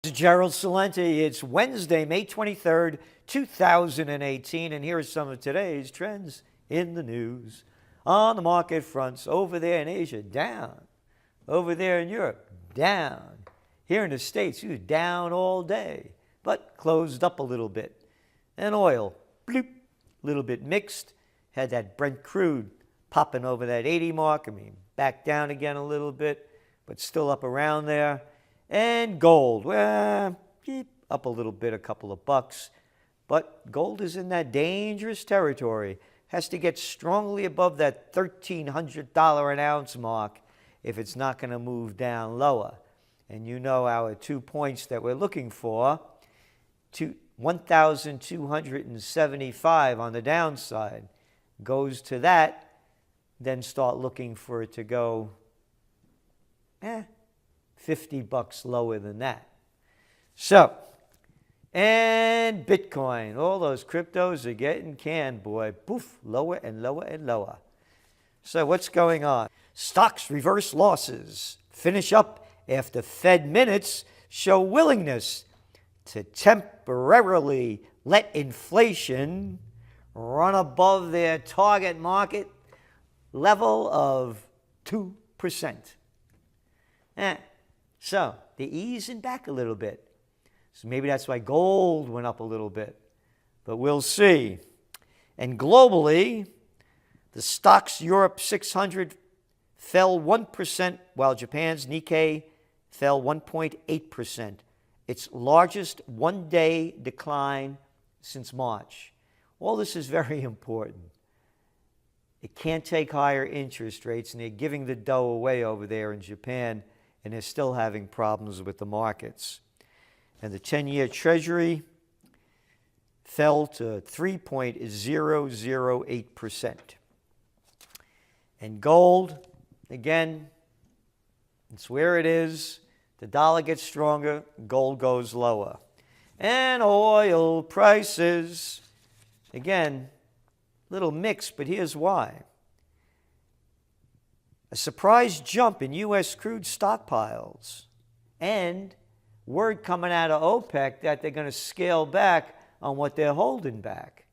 Gerald Celente. It's Wednesday, May 23rd, 2018, and here are some of today's trends in the news. On the market fronts, over there in Asia, down. Over there in Europe, down. Here in the States, you down all day, but closed up a little bit. And oil, bloop, a little bit mixed. Had that Brent crude popping over that 80 mark. Back down again a little bit, but still up around there. And gold, well, up a little bit, a couple of bucks. But gold is in that dangerous territory. Has to get strongly above that $1,300 an ounce mark if it's not going to move down lower. And you know our 2 points that we're looking for, 1,275 on the downside. Goes to that, then start looking for it to go, 50 bucks lower than that. So, and Bitcoin, all those cryptos are getting canned, boy. Poof, lower and lower and lower. So what's going on? Stocks reverse losses. Finish up after Fed minutes show willingness to temporarily let inflation run above their target market level of 2%. So they're easing back a little bit. So maybe that's why gold went up a little bit. But we'll see. And globally, the Stoxx Europe 600 fell 1%, while Japan's Nikkei fell 1.8%. Its largest one-day decline since March. All this is very important. It can't take higher interest rates, and they're giving the dough away over there in Japan, and they're still having problems with the markets. And the 10-year Treasury fell to 3.008%. And gold, again, it's where it is. The dollar gets stronger, gold goes lower. And oil prices, again, little mixed, but here's why. A surprise jump in U.S. crude stockpiles and word coming out of OPEC that they're going to scale back on what they're holding back.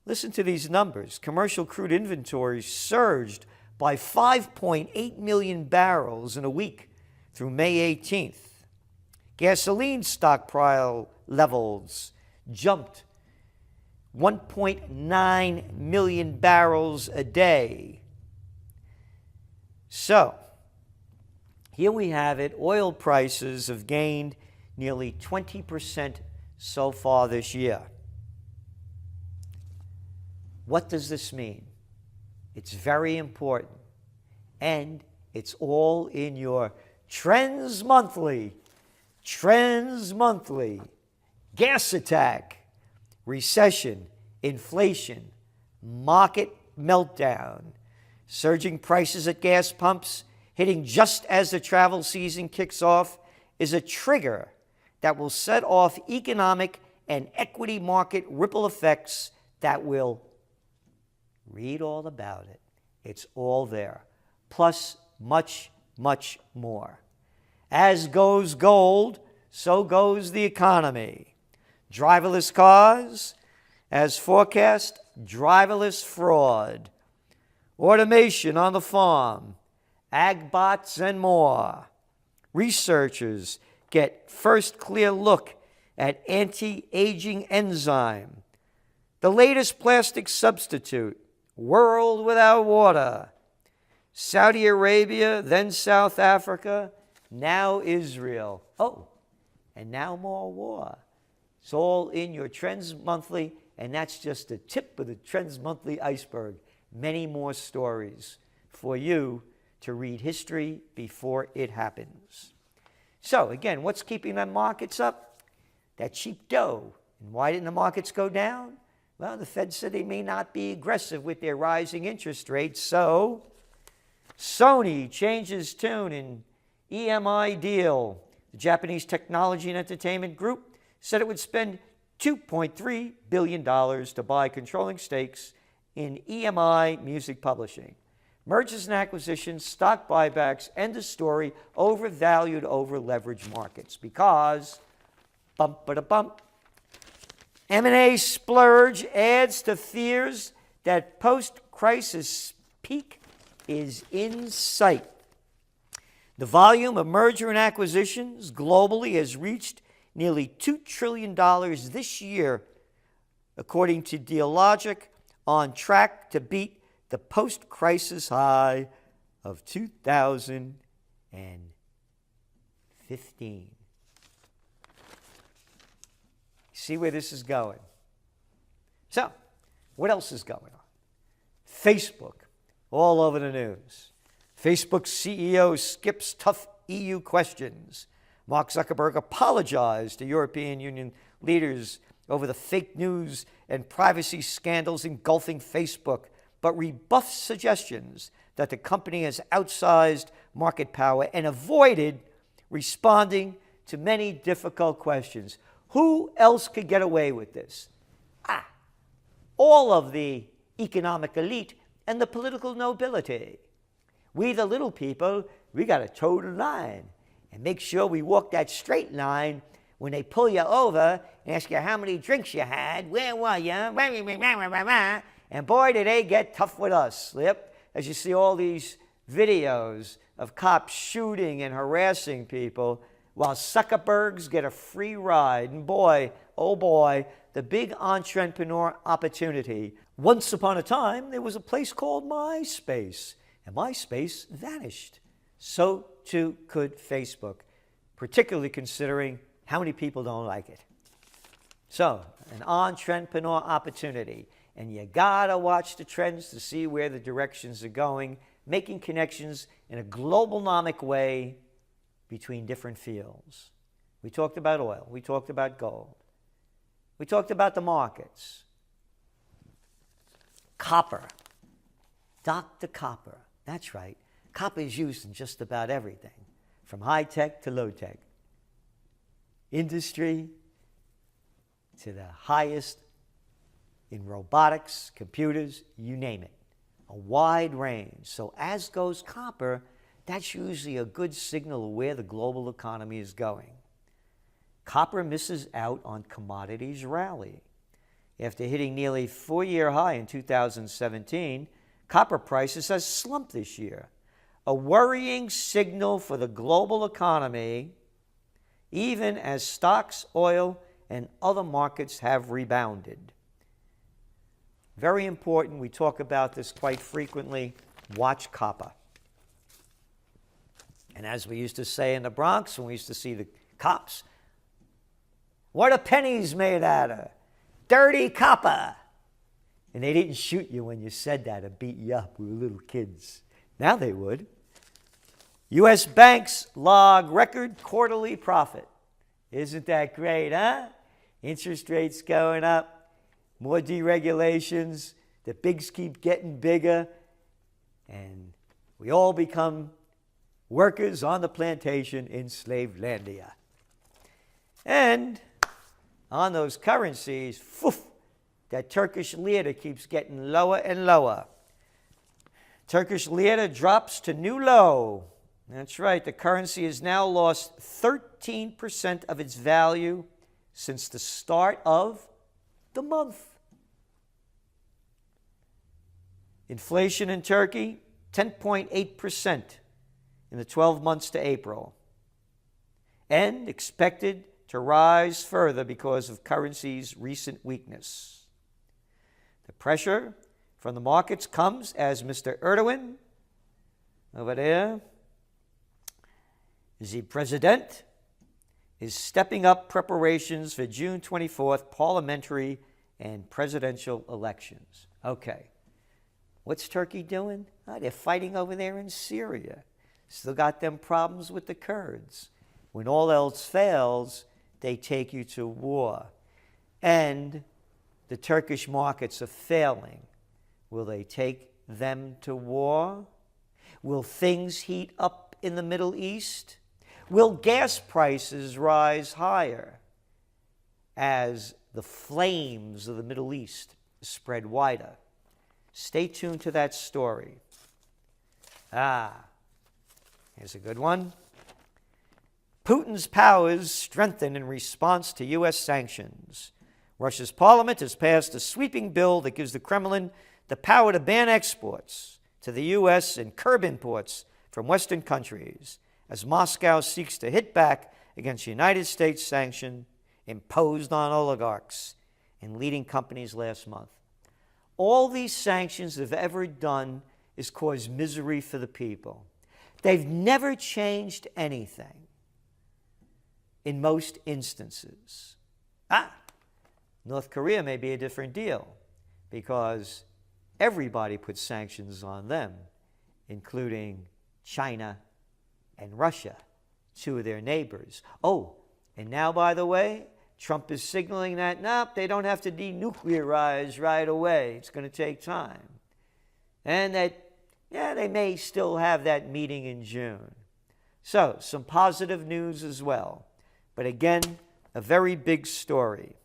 Listen to these numbers. Commercial crude inventories surged by 5.8 million barrels in a week through May 18th. Gasoline stockpile levels jumped 1.9 million barrels a day. So, here we have it. Oil prices have gained nearly 20% so far this year. What does this mean? It's very important. And it's all in your Trends Monthly. Trends Monthly. Gas attack. Recession. Inflation. Market meltdown. Surging prices at gas pumps, hitting just as the travel season kicks off, is a trigger that will set off economic and equity market ripple effects that will read all about it. It's all there, plus much, much more. As goes gold, so goes the economy. Driverless cars, as forecast, driverless fraud. Automation on the farm, ag bots, and more. Researchers get first clear look at anti-aging enzyme. The latest plastic substitute, world without water. Saudi Arabia, then South Africa, now Israel. Oh, and now more war. It's all in your Trends Monthly, and that's just the tip of the Trends Monthly iceberg. Many more stories for you to read history before it happens. So, again, what's keeping the markets up? That cheap dough. And why didn't the markets go down? Well, the Fed said they may not be aggressive with their rising interest rates, so Sony changes tune in EMI deal. The Japanese Technology and Entertainment Group said it would spend $2.3 billion to buy controlling stakes in EMI Music Publishing. Mergers and acquisitions, stock buybacks, end of story, overvalued over leveraged markets because Bump, ba-da-bump. M&A splurge adds to fears that post-crisis peak is in sight. The volume of merger and acquisitions globally has reached nearly $2 trillion this year, according to Dealogic, on track to beat the post-crisis high of 2015. See where this is going. So, what else is going on? Facebook, all over the news. Facebook CEO skips tough EU questions. Mark Zuckerberg apologized to European Union leaders over the fake news and privacy scandals engulfing Facebook, but rebuffed suggestions that the company has outsized market power and avoided responding to many difficult questions. Who else could get away with this? All of the economic elite and the political nobility. We, the little people, we got to toe the line and make sure we walk that straight line when they pull you over and ask you how many drinks you had, where were you, and boy, do they get tough with us. Yep, as you see all these videos of cops shooting and harassing people while Zuckerbergs get a free ride. And boy, oh boy, the big entrepreneur opportunity. Once upon a time, there was a place called MySpace, and MySpace vanished. So too could Facebook, particularly considering how many people don't like it. So, an entrepreneur opportunity, and you gotta watch the trends to see where the directions are going, making connections in a globalnomic way between different fields. We talked about oil. We talked about gold. We talked about the markets. Copper. Dr. Copper. That's right. Copper is used in just about everything, from high tech to low tech. Industry to the highest in robotics, computers, you name it. A wide range. So as goes copper, that's usually a good signal of where the global economy is going. Copper misses out on commodities rally. After hitting nearly four-year high in 2017, copper prices have slumped this year. A worrying signal for the global economy, even as stocks, oil, and other markets have rebounded. Very important, we talk about this quite frequently, watch copper. And as we used to say in the Bronx, when we used to see the cops, what are pennies made out of? Dirty copper. And they didn't shoot you when you said that or beat you up. We were little kids. Now they would. U.S. banks log record quarterly profit. Isn't that great, huh? Interest rates going up, more deregulations, the bigs keep getting bigger, and we all become workers on the plantation in Slavelandia. And on those currencies, that Turkish lira keeps getting lower and lower. Turkish lira drops to new low. That's right, the currency has now lost 13% of its value since the start of the month. Inflation in Turkey, 10.8% in the 12 months to April, and expected to rise further because of currency's recent weakness. The pressure from the markets comes as Mr. Erdogan, over there, the president, is stepping up preparations for June 24th parliamentary and presidential elections. Okay, what's Turkey doing? They're fighting over there in Syria. Still got them problems with the Kurds. When all else fails, they take you to war. And the Turkish markets are failing. Will they take them to war? Will things heat up in the Middle East? Will gas prices rise higher as the flames of the Middle East spread wider? Stay tuned to that story. Here's a good one. Putin's powers strengthen in response to U.S. sanctions. Russia's parliament has passed a sweeping bill that gives the Kremlin the power to ban exports to the U.S. and curb imports from Western countries as Moscow seeks to hit back against United States sanctions imposed on oligarchs and leading companies last month. All these sanctions have ever done is cause misery for the people. They've never changed anything in most instances. North Korea may be a different deal because everybody puts sanctions on them, including China and Russia, two of their neighbors. Oh, and now, by the way, Trump is signaling that, nope, they don't have to denuclearize right away. It's going to take time. And that, they may still have that meeting in June. So, some positive news as well. But again, a very big story.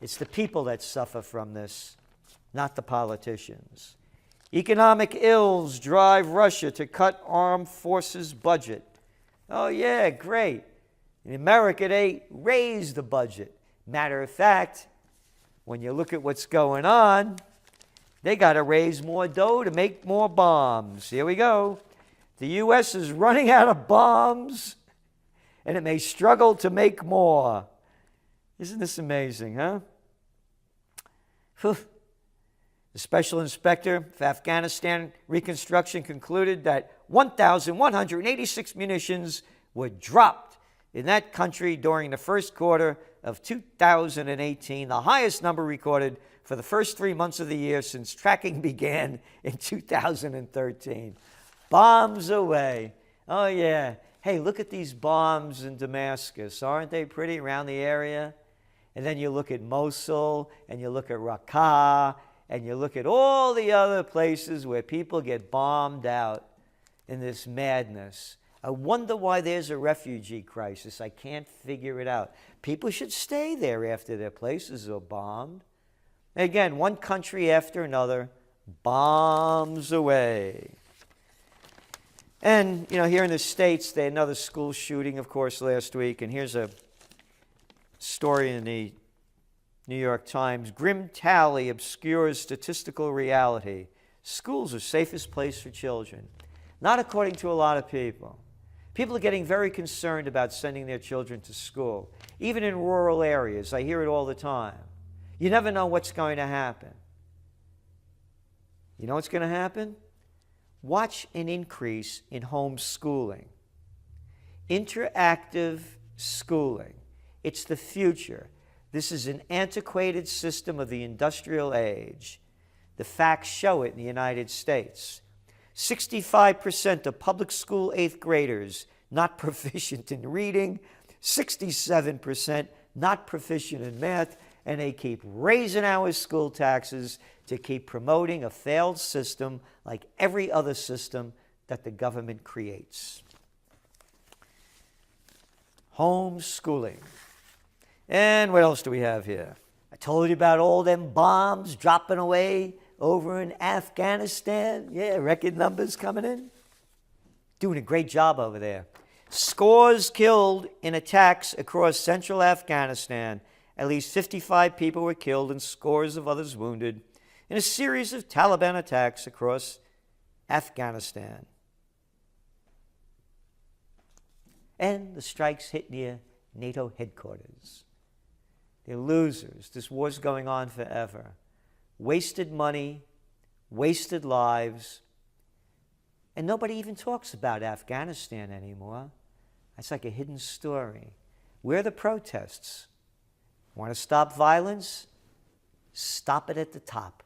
It's the people that suffer from this, not the politicians. Economic ills drive Russia to cut armed forces budget. Oh yeah, great. In America, they raised the budget. Matter of fact, when you look at what's going on, they got to raise more dough to make more bombs. Here we go. The U.S. is running out of bombs, and it may struggle to make more. Isn't this amazing, huh? Whew. The special inspector for Afghanistan reconstruction concluded that 1,186 munitions were dropped in that country during the first quarter of 2018, the highest number recorded for the first 3 months of the year since tracking began in 2013. Bombs away. Oh, yeah. Hey, look at these bombs in Damascus. Aren't they pretty around the area? And then you look at Mosul, and you look at Raqqa, and you look at all the other places where people get bombed out in this madness. I wonder why there's a refugee crisis. I can't figure it out. People should stay there after their places are bombed. Again, one country after another, bombs away. And, here in the States, they had another school shooting, of course, last week. And here's a story in the New York Times. Grim tally obscures statistical reality. Schools are safest place for children. Not according to a lot of people. People are getting very concerned about sending their children to school, even in rural areas. I hear it all the time. You never know what's going to happen. You know what's going to happen? Watch an increase in homeschooling. Interactive schooling. It's the future. This is an antiquated system of the industrial age. The facts show it in the United States. 65% of public school 8th graders not proficient in reading, 67% not proficient in math, and they keep raising our school taxes to keep promoting a failed system like every other system that the government creates. Homeschooling. And what else do we have here? I told you about all them bombs dropping away over in Afghanistan. Yeah, record numbers coming in. Doing a great job over there. Scores killed in attacks across central Afghanistan. At least 55 people were killed and scores of others wounded in a series of Taliban attacks across Afghanistan. And the strikes hit near NATO headquarters. They're losers. This war's going on forever. Wasted money, wasted lives, and nobody even talks about Afghanistan anymore. That's like a hidden story. Where are the protests? Want to stop violence? Stop it at the top.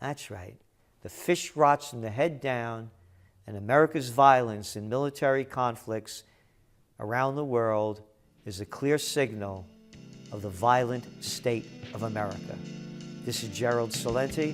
That's right. The fish rots from the head down, and America's violence in military conflicts around the world is a clear signal of the violent state of America. This is Gerald Celente.